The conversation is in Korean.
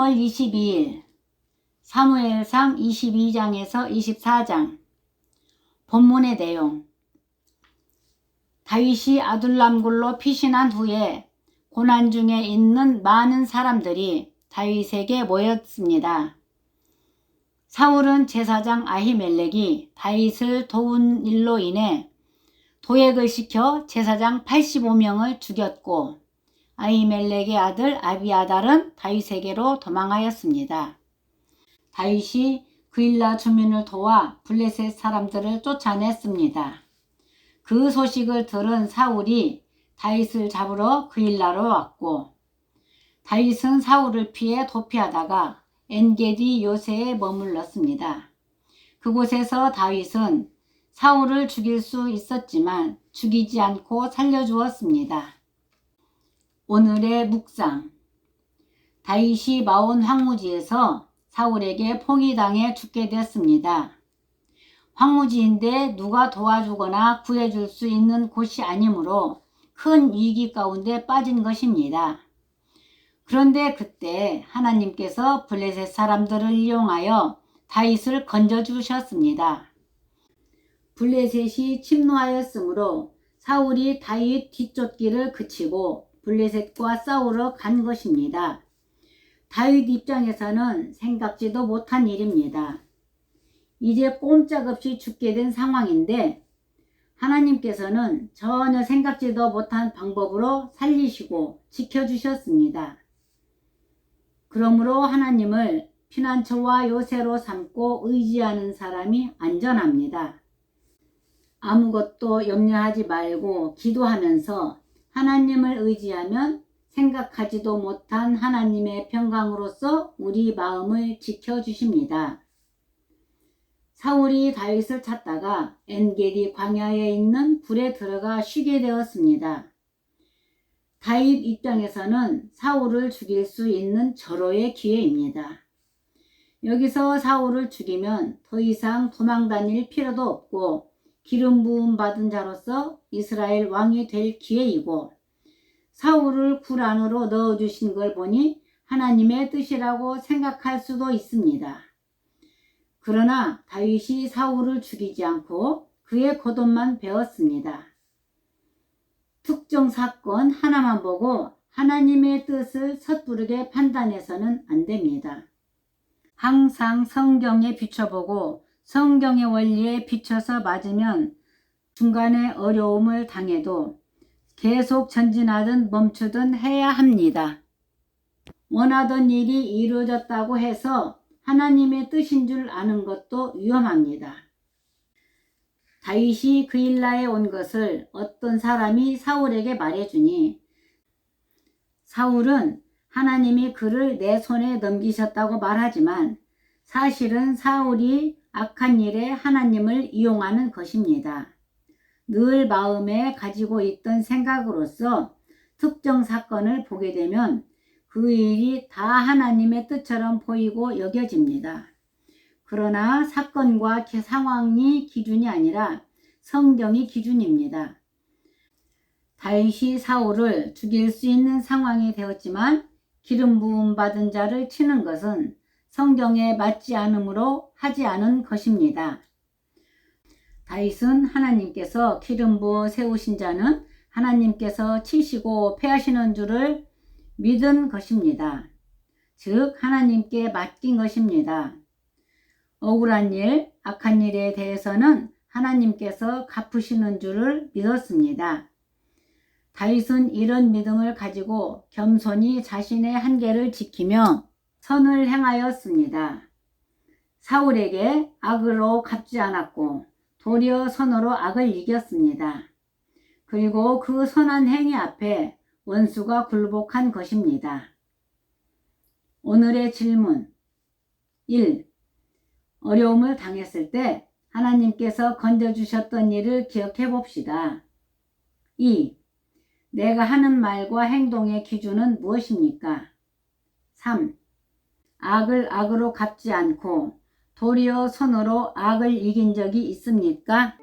3월 22일 사무엘상 22장에서 24장. 본문의 내용. 다윗이 아둘람굴로 피신한 후에 고난 중에 있는 많은 사람들이 다윗에게 모였습니다. 사울은 제사장 아히멜렉이 다윗을 도운 일로 인해 도액을 시켜 제사장 85명을 죽였고, 아히멜렉의 아들 아비아달은 다윗에게로 도망하였습니다. 다윗이 그일라 주민을 도와 블레셋 사람들을 쫓아냈습니다. 그 소식을 들은 사울이 다윗을 잡으러 그일라로 왔고, 다윗은 사울을 피해 도피하다가 엔게디 요새에 머물렀습니다. 그곳에서 다윗은 사울을 죽일 수 있었지만 죽이지 않고 살려주었습니다. 오늘의 묵상. 다윗이 마온 황무지에서 사울에게 포위당해 죽게 됐습니다. 황무지인데 누가 도와주거나 구해줄 수 있는 곳이 아니므로 큰 위기 가운데 빠진 것입니다. 그런데 그때 하나님께서 블레셋 사람들을 이용하여 다윗을 건져주셨습니다. 블레셋이 침노하였으므로 사울이 다윗 뒤쫓기를 그치고 블레셋과 싸우러 간 것입니다. 다윗 입장에서는 생각지도 못한 일입니다. 이제 꼼짝없이 죽게 된 상황인데 하나님께서는 전혀 생각지도 못한 방법으로 살리시고 지켜주셨습니다. 그러므로 하나님을 피난처와 요새로 삼고 의지하는 사람이 안전합니다. 아무것도 염려하지 말고 기도하면서 하나님을 의지하면 생각하지도 못한 하나님의 평강으로서 우리 마음을 지켜주십니다. 사울이 다윗을 찾다가 엔게디 광야에 있는 굴에 들어가 쉬게 되었습니다. 다윗 입장에서는 사울을 죽일 수 있는 절호의 기회입니다. 여기서 사울을 죽이면 더 이상 도망 다닐 필요도 없고 기름 부음 받은 자로서 이스라엘 왕이 될 기회이고, 사울을 굴 안으로 넣어주신 걸 보니 하나님의 뜻이라고 생각할 수도 있습니다. 그러나 다윗이 사울을 죽이지 않고 그의 거듭만 배웠습니다. 특정 사건 하나만 보고 하나님의 뜻을 섣부르게 판단해서는 안 됩니다. 항상 성경에 비춰보고 성경의 원리에 비춰서 맞으면 중간에 어려움을 당해도 계속 전진하든 멈추든 해야 합니다. 원하던 일이 이루어졌다고 해서 하나님의 뜻인 줄 아는 것도 위험합니다. 다윗이 그일라에 온 것을 어떤 사람이 사울에게 말해주니 사울은 하나님이 그를 내 손에 넘기셨다고 말하지만 사실은 사울이 악한 일에 하나님을 이용하는 것입니다. 늘 마음에 가지고 있던 생각으로서 특정 사건을 보게 되면 그 일이 다 하나님의 뜻처럼 보이고 여겨집니다. 그러나 사건과 상황이 기준이 아니라 성경이 기준입니다. 다윗이 사울을 죽일 수 있는 상황이 되었지만 기름 부음 받은 자를 치는 것은 성경에 맞지 않으므로 하지 않은 것입니다. 다윗은 하나님께서 기름 부어 세우신 자는 하나님께서 치시고 패하시는 줄을 믿은 것입니다. 즉 하나님께 맡긴 것입니다. 억울한 일, 악한 일에 대해서는 하나님께서 갚으시는 줄을 믿었습니다. 다윗은 이런 믿음을 가지고 겸손히 자신의 한계를 지키며 선을 행하였습니다. 사울에게 악으로 갚지 않았고 도리어 선으로 악을 이겼습니다. 그리고 그 선한 행위 앞에 원수가 굴복한 것입니다. 오늘의 질문. 1. 어려움을 당했을 때 하나님께서 건져주셨던 일을 기억해 봅시다. 2. 내가 하는 말과 행동의 기준은 무엇입니까? 3. 악을 악으로 갚지 않고 도리어 선으로 악을 이긴 적이 있습니까?